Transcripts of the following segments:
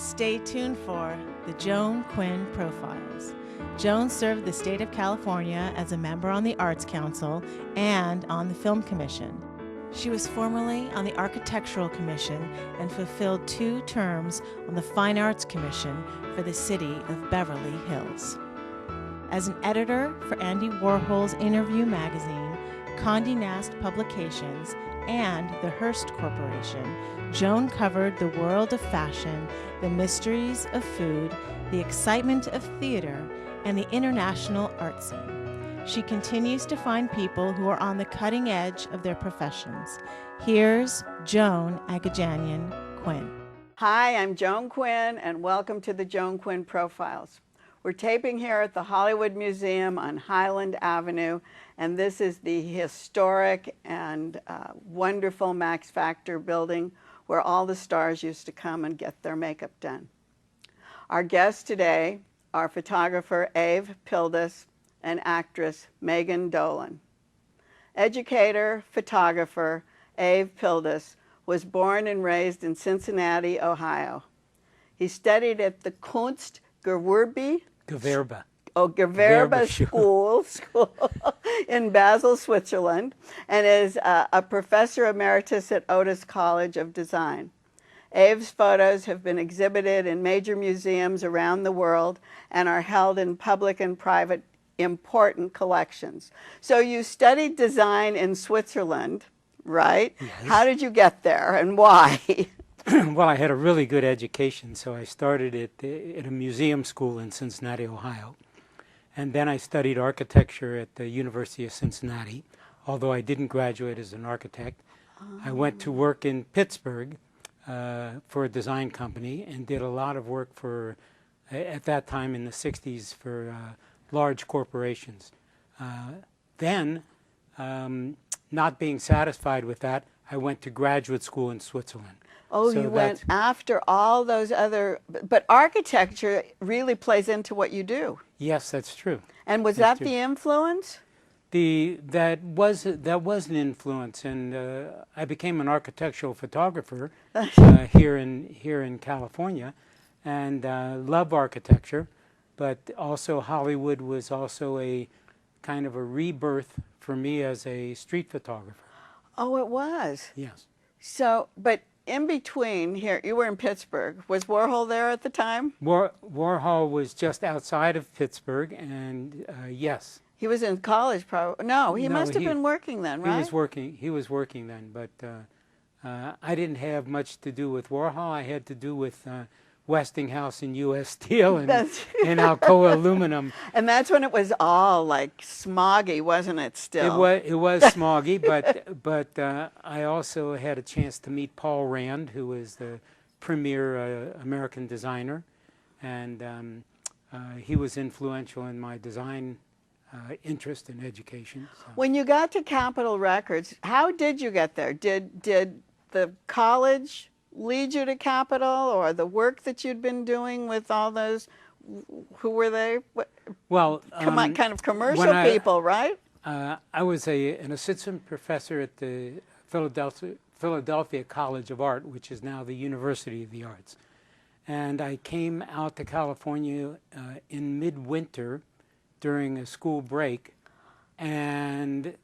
Stay tuned for the Joan Quinn Profiles. Joan served the state of California as a member on the Arts Council and on the Film Commission. She was formerly on the Architectural Commission and fulfilled 2 terms on the Fine Arts Commission for the city of Beverly Hills. As an editor for Andy Warhol's Interview magazine, Condé Nast Publications, and the Hearst Corporation, Joan covered the world of fashion, the mysteries of food, the excitement of theater, and the international art scene. She continues to find people who are on the cutting edge of their professions. Here's Joan Agajanian Quinn. Hi, I'm Joan Quinn, and welcome to the Joan Quinn Profiles. We're taping here at the Hollywood Museum on Highland Avenue, and this is the historic and wonderful Max Factor building where all the stars used to come and get their makeup done. Our guests today are photographer Ave Pildas and actress Megan Dolan. Educator, photographer Ave Pildas was born and raised in Cincinnati, Ohio. He studied at the Gewerbe School in Basel, Switzerland, and is a professor emeritus at Otis College of Design. Ave's photos have been exhibited in major museums around the world and are held in public and private important collections. So you studied design in Switzerland, right? Yes. How did you get there and why? Well, I had a really good education, so I started at a museum school in Cincinnati, Ohio. And then I studied architecture at the University of Cincinnati, although I didn't graduate as an architect. I went to work in Pittsburgh for a design company and did a lot of work for, at that time in the 60s, for large corporations. Then, not being satisfied with that, I went to graduate school in Switzerland. Oh, so you went after all those other, but architecture really plays into what you do. Yes, that's true. And was that the influence? That was an influence, and I became an architectural photographer here in California, and love architecture, but also Hollywood was also a kind of a rebirth for me as a street photographer. Oh, it was? Yes. So, but in between here, you were in Pittsburgh. Was Warhol there at the time? Warhol was just outside of Pittsburgh, and yes. He was in college, probably. No, he must have been working then, right? He was working then, but I didn't have much to do with Warhol. I had to do with Westinghouse and U.S. Steel and Alcoa Aluminum. And that's when it was all like smoggy, wasn't it? Still, it was smoggy, but I also had a chance to meet Paul Rand, who was the premier American designer, and he was influential in my design interest and education. So. When you got to Capitol Records, how did you get there? Did the college lead you to Capitol, or the work that you'd been doing with all those, who were they? Well, kind of commercial people, right? I was an assistant professor at the Philadelphia College of Art, which is now the University of the Arts. And I came out to California in midwinter during a school break, and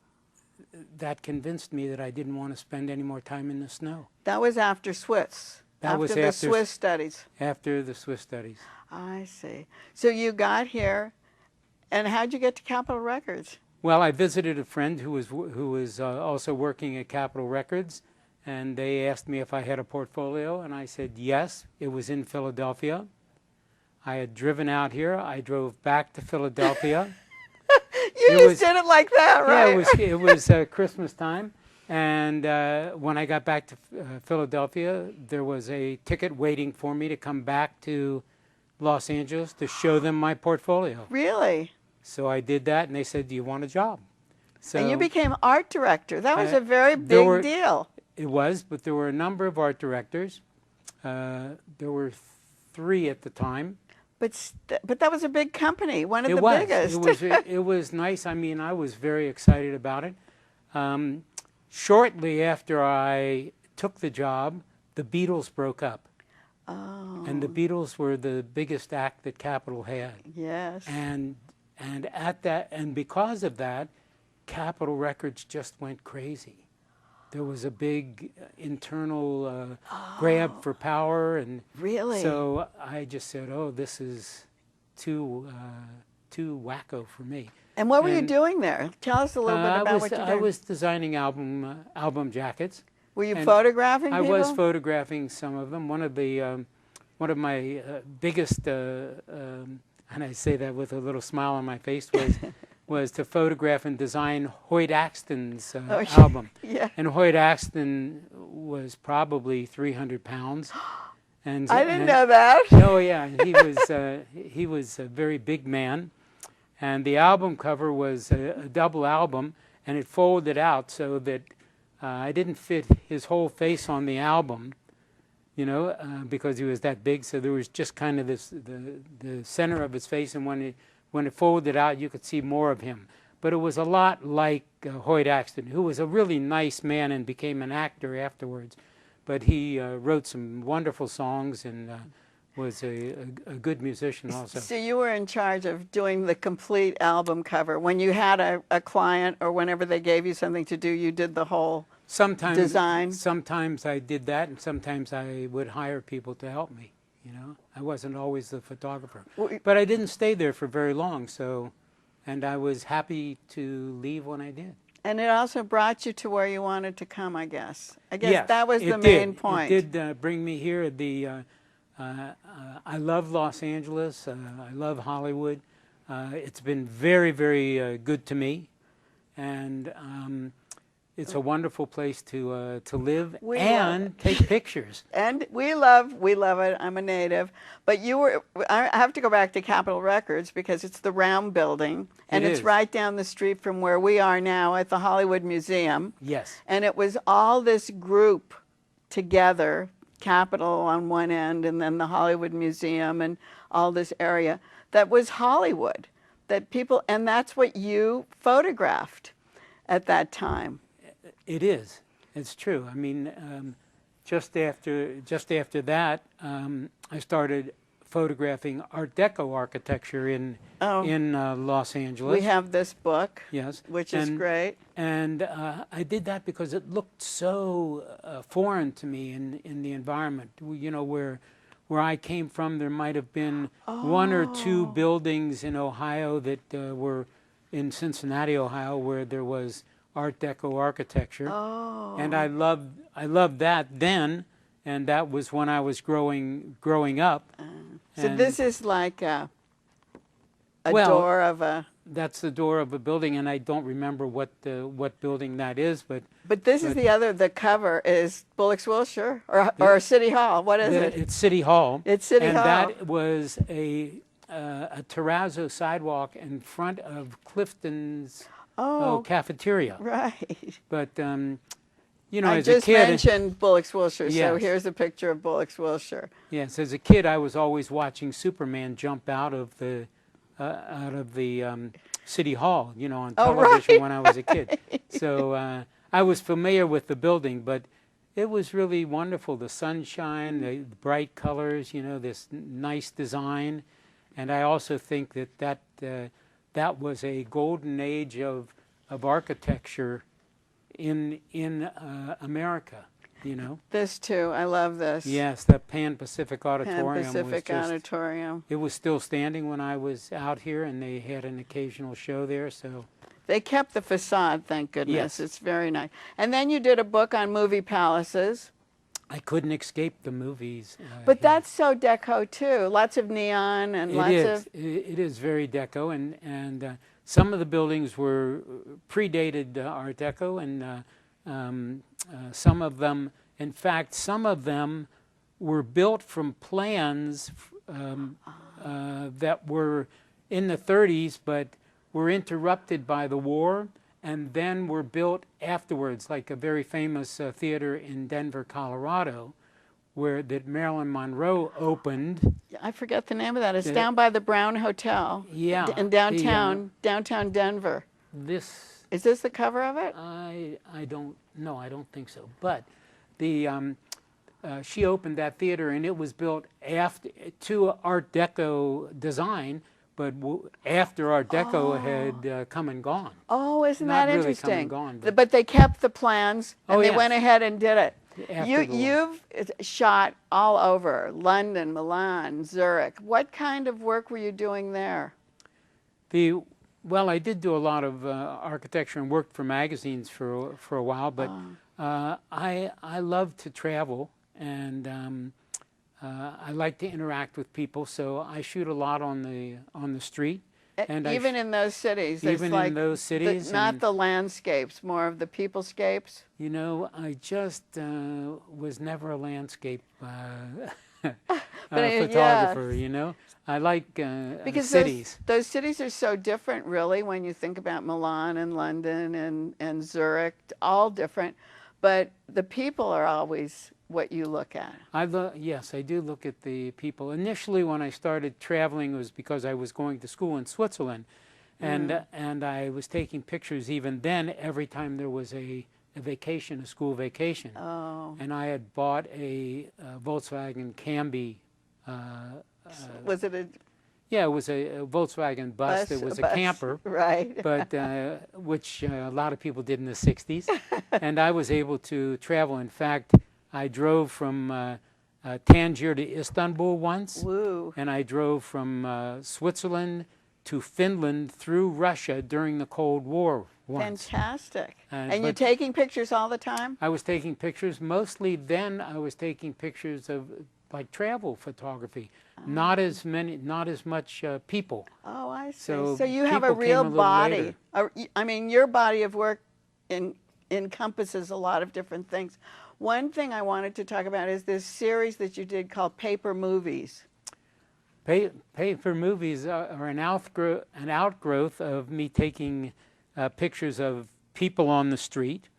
that convinced me that I didn't want to spend any more time in the snow. That was after Swiss. After the Swiss studies. After the Swiss studies. I see. So you got here, and how'd you get to Capitol Records? Well, I visited a friend who was also working at Capitol Records, and they asked me if I had a portfolio, and I said yes. It was in Philadelphia. I had driven out here. I drove back to Philadelphia. You just did it like that, right? Yeah, it was Christmas time, and when I got back to Philadelphia, there was a ticket waiting for me to come back to Los Angeles to show them my portfolio. Really? So I did that, and they said, "Do you want a job?" So and you became art director. That was a very big deal. It was, but there were a number of art directors. There were 3 at the time. But that was a big company, one of the biggest. It was nice. I mean, I was very excited about it. Shortly after I took the job, the Beatles broke up. Oh. And the Beatles were the biggest act that Capitol had. Yes. And at that, and because of that, Capitol Records just went crazy. There was a big internal grab for power, and Really? so I just said, "Oh, this is too wacko for me." And what were you doing there? Tell us a little bit about what you're doing. I was designing album jackets. Were you and photographing I people? was photographing some of them. One of my biggest, and I say that with a little smile on my face, was to photograph and design Hoyt Axton's album. Yeah. And Hoyt Axton was probably 300 pounds. And I didn't know that. Oh yeah, he was a very big man. And the album cover was a double album, and it folded out so that I didn't fit his whole face on the album, because he was that big. So there was just kind of the center of his face, and when it folded out, you could see more of him. But it was a lot like Hoyt Axton, who was a really nice man and became an actor afterwards. But he wrote some wonderful songs and was a good musician also. So you were in charge of doing the complete album cover. When you had a client or whenever they gave you something to do, you did the whole design? Sometimes I did that, and sometimes I would hire people to help me. I wasn't always the photographer. But I didn't stay there for very long, and I was happy to leave when I did. And it also brought you to where you wanted to come, I guess. Yes, that was the main point. It did bring me here. I love Los Angeles. I love Hollywood. It's been very, very good to me, and it's a wonderful place to live and take pictures. And we love it. I'm a native. But I have to go back to Capitol Records because it's the round building, and it's right down the street from where we are now at the Hollywood Museum. Yes. And it was all this group together, Capitol on one end and then the Hollywood Museum and all this area, that was Hollywood. And that's what you photographed at that time. It is. It's true. I mean, just after that, I started photographing Art Deco architecture in Los Angeles. We have this book, yes, which is great. And I did that because it looked so foreign to me in the environment. Where I came from, there might have been one or two buildings in Ohio that were in Cincinnati, Ohio, where there was Art Deco architecture. And I loved that then, and that was when I was growing up. So this is like a door of a... That's the door of a building, and I don't remember what building that is, but this is the cover is Bullock's Wilshire or City Hall. What is it? It's City Hall. It's City Hall. And that was a terrazzo sidewalk in front of Clifton's cafeteria. Right. But as a kid, I just mentioned Bullock's Wilshire, so here's a picture of Bullock's Wilshire. Yes, as a kid, I was always watching Superman jump out of the City Hall, on television when I was a kid. So I was familiar with the building, but it was really wonderful. The sunshine, the bright colors, this nice design. And I also think that was a golden age of architecture in America. This too, I love this. Yes, the Pan Pacific Auditorium. Pan-Pacific Auditorium. It was still standing when I was out here, and they had an occasional show there. So they kept the facade, thank goodness. Yes. It's very nice. And then you did a book on movie palaces. I couldn't escape the movies. But that's so deco too. Lots of neon and It is very deco, and some of the buildings were predated Art Deco, and some of them, in fact, some of them were built from plans that were in the 30s, but were interrupted by the war, and then were built afterwards, like a very famous theater in Denver, Colorado, that Marilyn Monroe opened. I forget the name of that. It's down by the Brown Hotel. Yeah. In downtown Denver. Is this the cover of it? I don't know. I don't think so. But the she opened that theater, and it was built after to Art Deco design, but after Art Deco had come and gone. Oh, isn't Not that really interesting? come and gone, But they kept the plans, and Oh, they yes. went ahead and did it. After the war. You've shot all over London, Milan, Zurich. What kind of work were you doing there? Well, I did do a lot of architecture and worked for magazines for a while, but I love to travel, and I like to interact with people, so I shoot a lot on the street. And even in those cities, it's even like in those cities, not the landscapes, more of the peoplescapes. You know, I just was never a landscape photographer. You know, I like Because cities. those cities are so different, really, when you think about Milan and London and Zurich, all different. But the people are always what you look at. Yes, I do look at the people. Initially, when I started traveling, it was because I was going to school in Switzerland, and I was taking pictures even then every time there was a vacation, a school vacation. Oh. And I had bought a Volkswagen Cambi. Was it a Yeah, it was a Volkswagen bus. It was a camper, right? But which a lot of people did in the '60s, and I was able to travel. In fact, I drove from Tangier to Istanbul once, Woo. and I drove from Switzerland to Finland through Russia during the Cold War once. Fantastic. And you're taking pictures all the time? I was taking pictures. Mostly then I was taking pictures of like travel photography. Not as much people. Oh, I see. So So you have a people came real a little body. later. I mean, your body of work encompasses a lot of different things. One thing I wanted to talk about is this series that you did called Paper Movies. Paper movies are an outgrowth of me taking pictures of people on the street,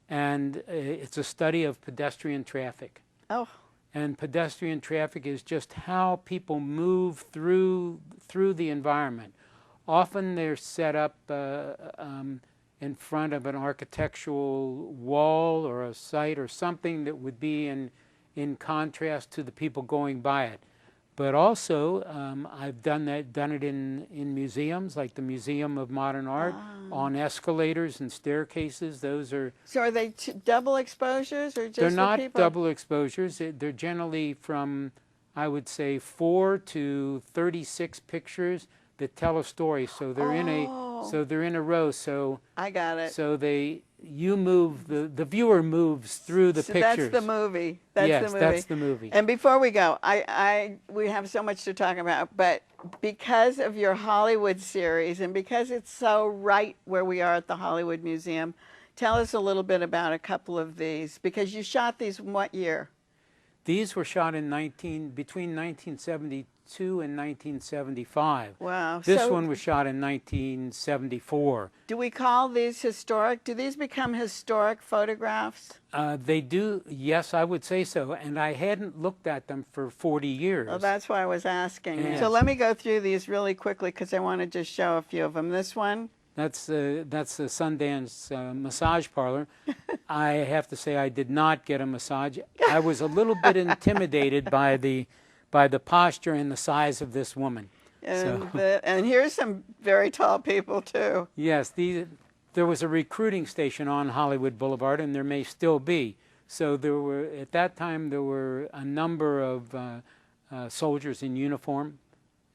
and it's a study of pedestrian traffic. Oh. And pedestrian traffic is just how people move through the environment. Often they're set up in front of an architectural wall or a site or something that would be in contrast to the people going by it. But also, I've done it in museums, like the Museum of Modern Art, on escalators and staircases. Those are. So are they double exposures or just They're not people? double exposures. They're generally from, I would say, 4 to 36 pictures that tell a story. So they're in a row. So I got it. So you move, the viewer moves through the pictures. That's the movie. That's yes, the movie. That's the movie. And before we go, we have so much to talk about, but because of your Hollywood series and because it's so right where we are at the Hollywood Museum, tell us a little bit about a couple of these, because you shot these in what year? These were shot between 1972 and 1975. Wow. This one was shot in 1974. Do we call these historic? Do these become historic photographs? They do, yes, I would say so. And I hadn't looked at them for 40 years. Well, that's why I was asking. Yes. So let me go through these really quickly because I want to just show a few of them. This one. That's the Sundance massage parlor. I have to say I did not get a massage. I was a little bit intimidated by the posture and the size of this woman. And here's some very tall people too. Yes, there was a recruiting station on Hollywood Boulevard, and there may still be. So at that time there were a number of soldiers in uniform,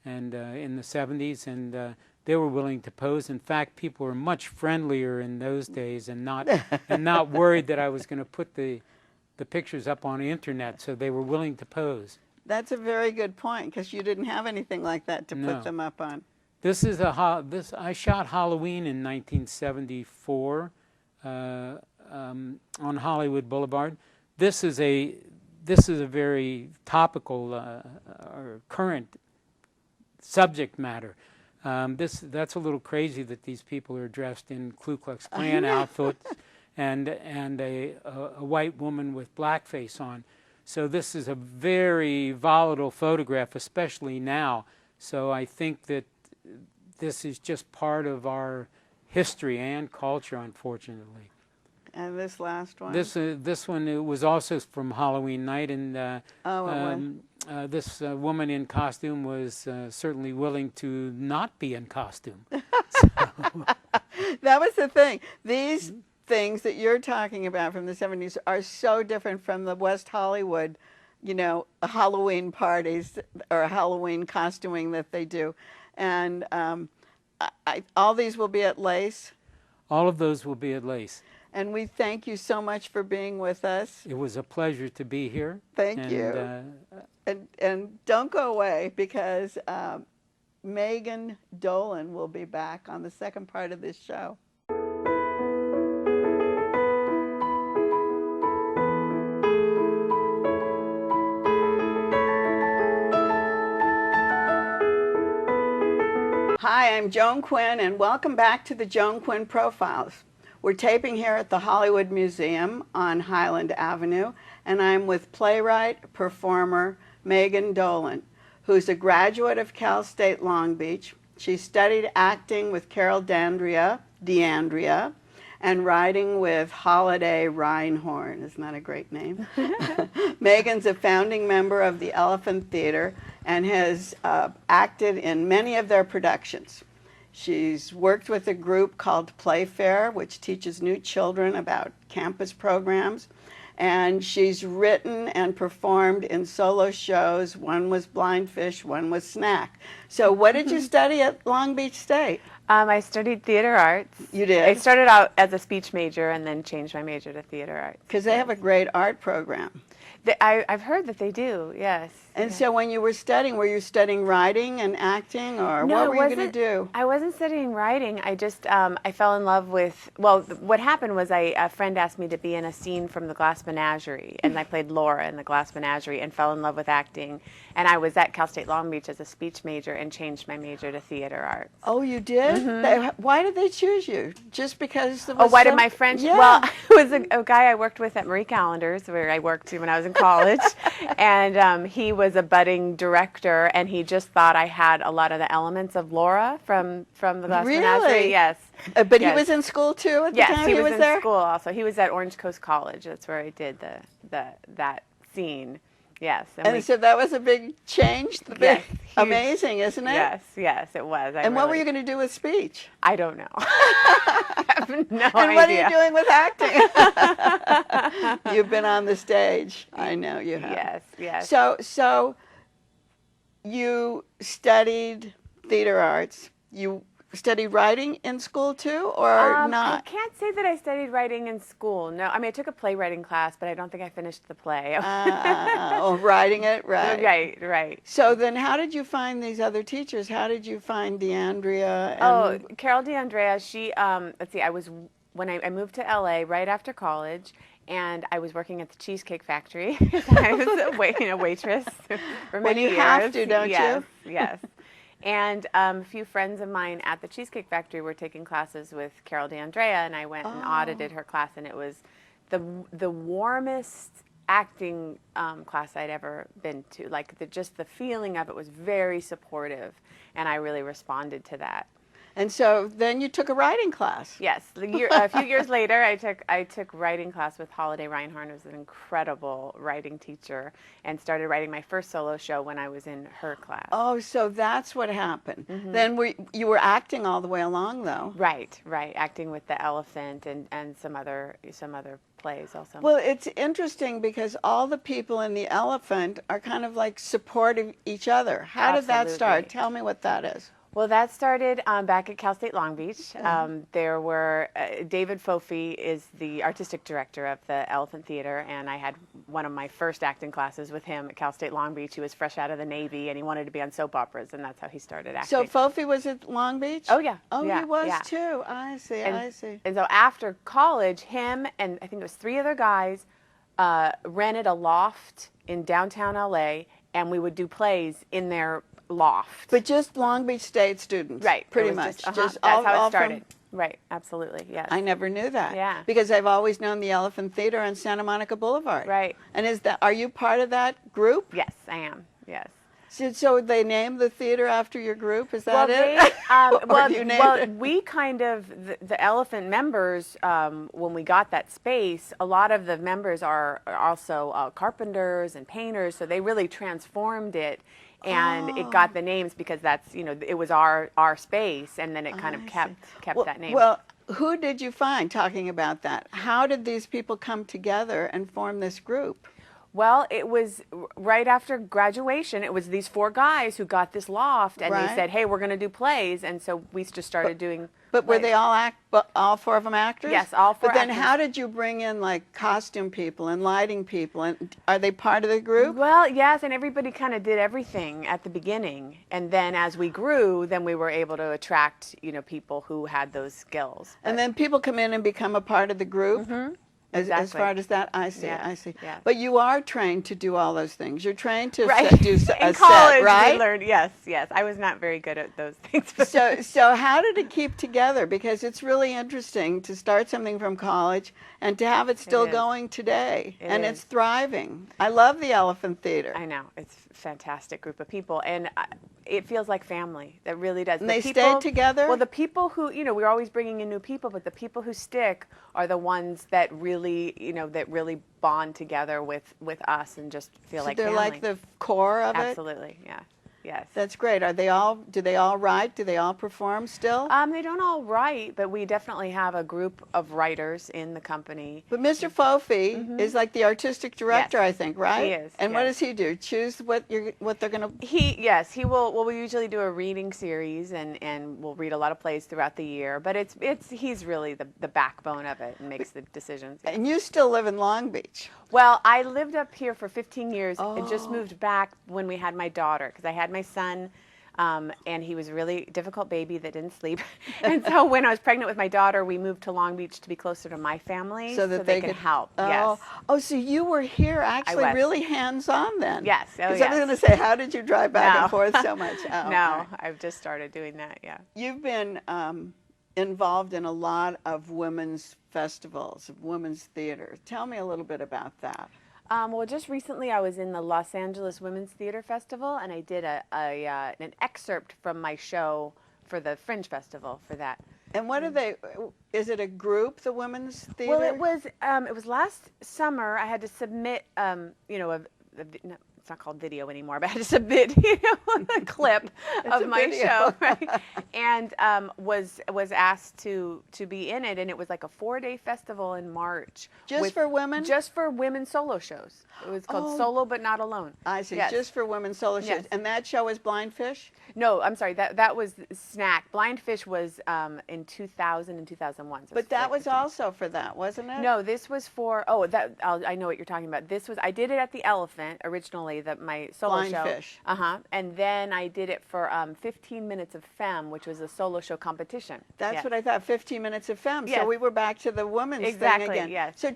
and in the 70s, and they were willing to pose. In fact, people were much friendlier in those days, and not worried that I was going to put the pictures up on the internet. So they were willing to pose. That's a very good point, because you didn't have anything like that to put them up on. This is I shot Halloween in 1974 on Hollywood Boulevard. This is a very topical or current subject matter. That's a little crazy that these people are dressed in Ku Klux Klan outfits and a white woman with blackface on. So this is a very volatile photograph, especially now. So I think that this is just part of our history and culture, unfortunately. And this last one? This one, it was also from Halloween night, and this woman in costume was certainly willing to not be in costume. That was the thing. These things that you're talking about from the 70s are so different from the West Hollywood, you know, Halloween parties or Halloween costuming that they do. And all these will be at Lace. All of those will be at Lace. And we thank you so much for being with us. It was a pleasure to be here. Thank you. And don't go away, because Megan Dolan will be back on the second part of this show. Hi, I'm Joan Quinn, and welcome back to the Joan Quinn Profiles. We're taping here at the Hollywood Museum on Highland Avenue, and I'm with playwright, performer Megan Dolan, who's a graduate of Cal State Long Beach. She studied acting with Carol D'Andrea, and writing with Holiday Reinhorn. Isn't that a great name? Megan's a founding member of the Elephant Theater and has acted in many of their productions. She's worked with a group called Playfair, which teaches new children about campus programs. And she's written and performed in solo shows. One was Blind Fish, one was Snack. So what did you study at Long Beach State? I studied theater arts. You did? I started out as a speech major and then changed my major to theater arts. Because they have a great art program. I've heard that they do, yes. And so when you were studying, were you studying writing and acting, or No, what were you going to do? I wasn't studying writing. I just, I fell in love with, well, what happened was a friend asked me to be in a scene from The Glass Menagerie, and I played Laura in The Glass Menagerie and fell in love with acting. And I was at Cal State Long Beach as a speech major and changed my major to theater arts. Oh, you did? Why did they choose you? Just because there Oh, was why did my friend? Yeah. Well, it was a guy I worked with at Marie Callender's, where I worked when I was in college, and he was a budding director, and he just thought I had a lot of the elements of Laura from The Glass Menagerie. Yes. But yes. he was in school too at the yes, time he was in there? school also. He was at Orange Coast College. That's where I did that scene. Yes. And so that was a big change? Yes, huge. Amazing, isn't it? Yes, yes, it was. And what were you going to do with speech? I don't know. I have no idea. And what are you doing with acting? You've been on the stage. I know you have. Yes, yes. So you studied theater arts. You studied writing in school too, or not? I can't say that I studied writing in school. No, I mean I took a playwriting class, but I don't think I finished the play. Writing it, right? Right. So then, how did you find these other teachers? How did you find D'Andrea? Carol D'Andrea. She, let's see, when I moved to LA right after college, and I was working at the Cheesecake Factory. I was a waitress for many years. Well, you have to, don't you? Yes. And a few friends of mine at the Cheesecake Factory were taking classes with Carol D'Andrea, and I went and audited her class, and it was the warmest acting class I'd ever been to. Like just the feeling of it was very supportive, and I really responded to that. And so then you took a writing class. Yes, a few years later, I took writing class with Holiday Reinhorn, who was an incredible writing teacher, and started writing my first solo show when I was in her class. Oh, so that's what happened. Then you were acting all the way along, though. Right, acting with the Elephant and some other plays also. Well, it's interesting because all the people in the Elephant are kind of like supporting each other. How did that start? Tell me what that is. Well, that started back at Cal State Long Beach. There were, David Fofi is the artistic director of the Elephant Theater, and I had one of my first acting classes with him at Cal State Long Beach. He was fresh out of the Navy, and he wanted to be on soap operas, and that's how he started acting. So Fofi was at Long Beach? Oh, yeah. Oh, yeah, he was yeah. too. I see. And so after college, him and I think it was 3 other guys rented a loft in downtown LA, and we would do plays in their loft. But just Long Beach State students, right? Pretty much. That's how it started. Right, absolutely, yes. I never knew that. Yeah. Because I've always known the Elephant Theater on Santa Monica Boulevard. Right. And are you part of that group? Yes, I am. Yes. So they named the theater after your group? Is that Well, it? Or you named it? we kind of, the Elephant members, when we got that space, a lot of the members are also carpenters and painters, so they really transformed it. And it got the names because that's, it was our space, and then it kind of kept that name. Well, who did you find talking about that? How did these people come together and form this group? Well, it was right after graduation. It was these 4 guys who got this loft, and they said, "Hey, we're going to do plays," and so we just started doing. But were they all 4 of them actors? Yes, all 4. But then, actors. how did you bring in like costume people and lighting people? And are they part of the group? Well, yes, and everybody kind of did everything at the beginning, and then as we grew, then we were able to attract people who had those skills. And then people come in and become a part of the group. Mm-hmm. As Exactly. far as that, I see, Yeah, I see. yeah. But you are trained to do all those things. You're trained to Right. do In a college, set, right? we learned. Yes. I was not very good at those things. So how did it keep together? Because it's really interesting to start something from college and to have it still is. going today. It And is. it's thriving. I love the Elephant Theater. I know, it's a fantastic group of people, and it feels like family. That really does. And they stayed together? Well, the people who, we're always bringing in new people, but the people who stick are the ones that really, that really bond together with us and just feel like they're family. like the core of it? Absolutely, yeah. Yes. That's great. Do they all write? Do they all perform still? They don't all write, but we definitely have a group of writers in the company. But Mr. Fofi is like the artistic director, Yes. I think, right? He is, And what yes. does he do? Choose what they're going to... He will. Well, we usually do a reading series, and we'll read a lot of plays throughout the year. But he's really the backbone of it and makes the decisions. Yeah. And you still live in Long Beach. Well, I lived up here for 15 years and just Oh. moved back when we had my daughter, because I had my son, and he was a really difficult baby that didn't sleep. And so when I was pregnant with my daughter, we moved to Long Beach to be closer to my family So that they they could could help. Oh, Yes. oh, so you were here actually was. really hands-on then? Yes. Oh, Because yes. I was going to say, how did you drive back No. and forth so much? Oh, all No, right. I've just started doing that. Yeah. You've been involved in a lot of women's festivals, of women's theater. Tell me a little bit about that. Well, just recently I was in the Los Angeles Women's Theater Festival, and I did an excerpt from my show for the Fringe Festival for that. And what are they? Is it a group, the women's theater? Well, it was last summer. I had to submit, no, it's not called video anymore, but I had to submit, a clip of my video. show, right? And was asked to be in it, and it was like a 4-day festival in March. Just for women? Just for women solo shows. It was called Solo But Not Alone. I see. Yes. Just for women solo shows. Yes. And that show is Blind Fish? No, I'm sorry. That was Snack. Blind Fish was in 2000 and 2001. So But that was 15. also for that, wasn't it? No, this was for I know what you're talking about. I did it at the Elephant originally, my solo Blind show. Fish. And then I did it for 15 Minutes of Femme, which was a solo show competition. That's Yeah. what I thought, 15 Minutes of Femme. Yes. So we were back to the women's Exactly, thing again. yes. So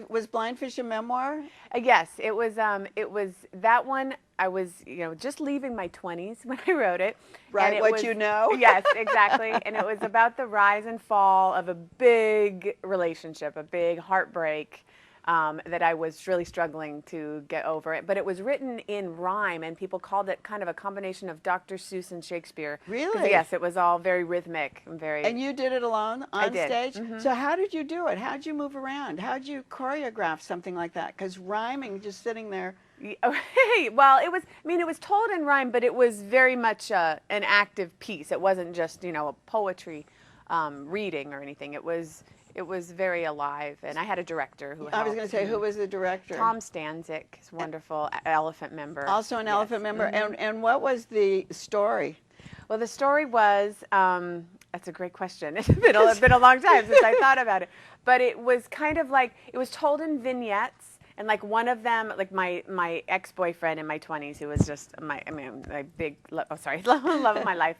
was Blind Fish a memoir? Yes, it was that one. I was, just leaving my 20s when I wrote it. Right, and it what was, you know. Yes, exactly. And it was about the rise and fall of a big relationship, a big heartbreak that I was really struggling to get over it. But it was written in rhyme, and people called it kind of a combination of Dr. Seuss and Shakespeare. 'Cause, Really? yes, it was all very rhythmic and very... And you did it alone on did. stage? Mhm. So how did you do it? How did you move around? How did you choreograph something like that? Because rhyming, just sitting there. Well, it was told in rhyme, but it was very much an active piece. It wasn't just, a poetry reading or anything. It was very alive, and I had a director who I was helped. going to say, who was the director? Tom Stanzik, is a wonderful Elephant member. Also an Yes. Elephant member. Mhm. And what was the story? Well, the story was, that's a great question. It's been a long time since I thought about it. But it was kind of like, it was told in vignettes. And like one of them, like my ex-boyfriend in my 20s, who was just my big, love of my life.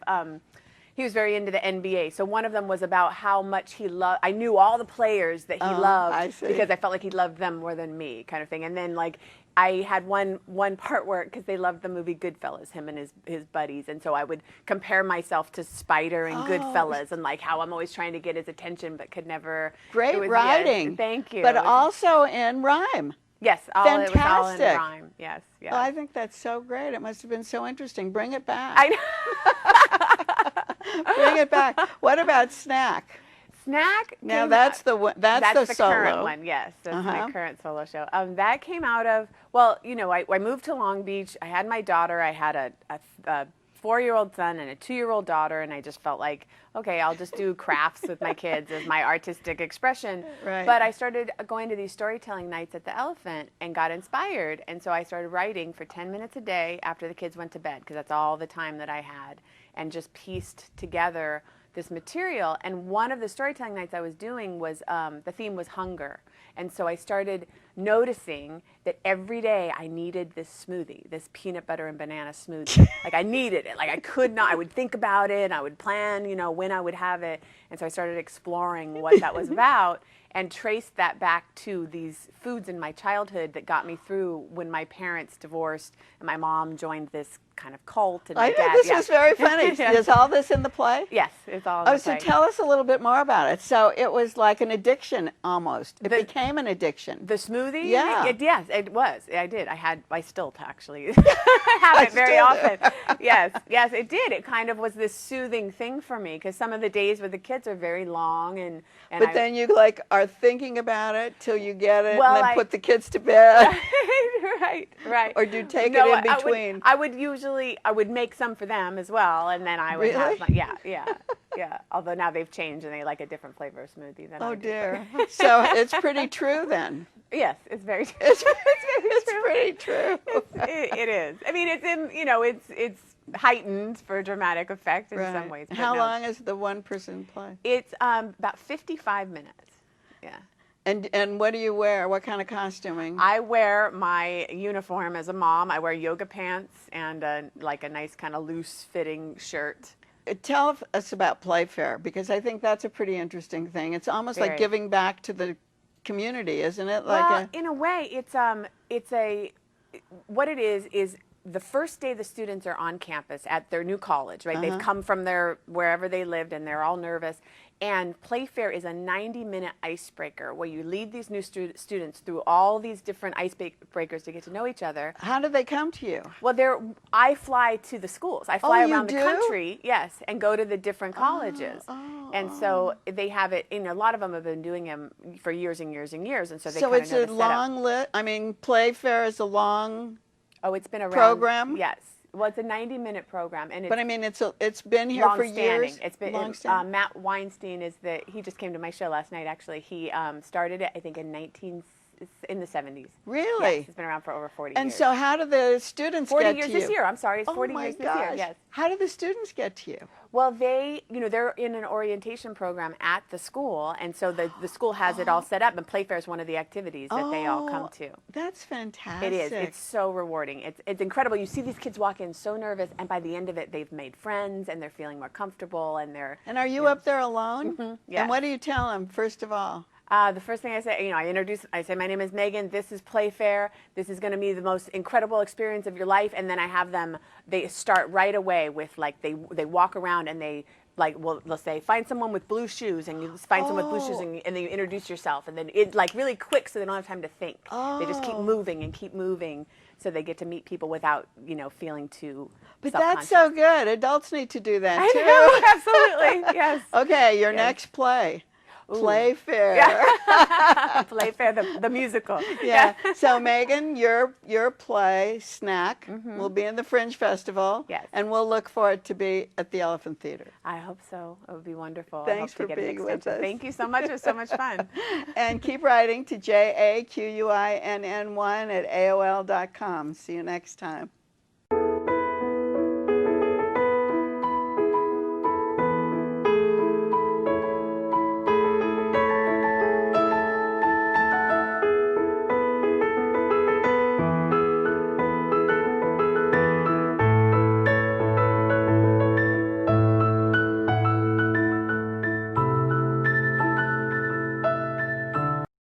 He was very into the NBA. So one of them was about how much he loved. I knew all the players that he loved I see. because I felt like he loved them more than me, kind of thing. And then like I had one part where, because they loved the movie Goodfellas, him and his buddies, and so I would compare myself to Spider and Goodfellas, and like how I'm always trying to get his attention but could never. Great it was, writing. Yes, thank you. But It was- also in rhyme. Yes, it was all in Fantastic. rhyme. Yes, yes. Well, I think that's so great. It must have been so interesting. Bring it back. I know. Bring it back. What about Snack? Snack. Now came that's out- the one. That's the solo. current one. Yes, that's my current solo show. That came out of, well, you know, I moved to Long Beach. I had my daughter. I had a 4-year-old son and a 2-year-old daughter, and I just felt like, okay, I'll just do crafts with my kids as my artistic expression. Right. But I started going to these storytelling nights at the Elephant and got inspired, and so I started writing for 10 minutes a day after the kids went to bed, because that's all the time that I had, and just pieced together this material. And one of the storytelling nights I was doing was, the theme was hunger. And so I started noticing that every day I needed this smoothie, this peanut butter and banana smoothie. Like I needed it. Like I could not, I would think about it, I would plan, you know, when I would have it. And so I started exploring what that was about and traced that back to these foods in my childhood that got me through when my parents divorced and my mom joined this kind of cult. And I my know dad, this was very funny. Yeah. Is all this in the play? Yes, it's all in Oh, the so play. tell us a little bit more about it. So it was like an addiction almost. It became an addiction. The smoothie? Yeah. Yes, it was. I did. I still actually have it very often. Yes, it did. It kind of was this soothing thing for me, because some of the days with the kids are very long, and But then you like are thinking about it till you get it, Well, and then put the kids to bed. right. Or do you take No, it in between? I would make some for them as well, and then I would Really? have yeah. Although now they've changed and they like a different flavor of smoothie than I Oh do. dear. So it's pretty true then. Yes, it's very true. It's pretty true. It is. I mean, it's in, you know, it's heightened for dramatic effect in some ways. But How no. long is the one person play? It's about 55 minutes. Yeah. And what do you wear? What kind of costuming? I wear my uniform as a mom. I wear yoga pants and like a nice kind of loose fitting shirt. Tell us about Playfair, because I think that's a pretty interesting thing. It's almost like Very. giving back to the community, isn't it? Well, in a way, what it is the first day the students are on campus at their new college, right? They've come from wherever they lived, and they're all nervous. And Playfair is a 90-minute icebreaker where you lead these new students through all these different icebreakers to get to know each other. How do they come to you? Well, I fly to the schools. I fly you around do? the country, yes, and go to the different colleges. And so they have it, you know, a lot of them have been doing them for years and years and years, and so they So kind it's of know a the setup. long lit. I mean, Playfair is a long. Oh, it's been around. program? Yes. Well, it's a 90-minute program, and it's But I mean, it's been here for years. It's been Long-standing. Matt Weinstein he just came to my show last night. Actually, he started it I think in the 70s. Really? Yes, it's been around for over 40 And years. so how do the students 40 get years to you? this year. I'm sorry, it's Oh 40 my years gosh. this year. Yes. How do the students get to you? Well, they're in an orientation program at the school, and so the school has it all set up, and Playfair is one of the activities that they all come to. That's fantastic. It is. It's so rewarding. It's incredible. You see these kids walk in so nervous, and by the end of it, they've made friends, and they're feeling more comfortable, and they're. And are you up there alone? Yes. And what do you tell them, first of all? The first thing I say, I say, my name is Megan, this is Playfair, this is going to be the most incredible experience of your life, and then I have them, they start right away with, like, they walk around and they, like, well, they'll say, find someone with blue shoes, and you find someone with blue shoes, and then you introduce yourself, and then it, like, really quick so they don't have time to think. They just keep moving and keep moving, so they get to meet people without, feeling too But that's so good. Adults need to do that, too. I know, absolutely, yes. Okay, your next play. Playfair. Yeah. Playfair, the musical. Yeah. So Megan, your play Snack will be in the Fringe Festival. Yes. And we'll look for it to be at the Elephant Theater. I hope so. It would be wonderful. Thanks I hope for to get being an with extension. us. Thank you so much. It was so much fun. And keep writing to JAQUINN1 at AOL.com. See you next time.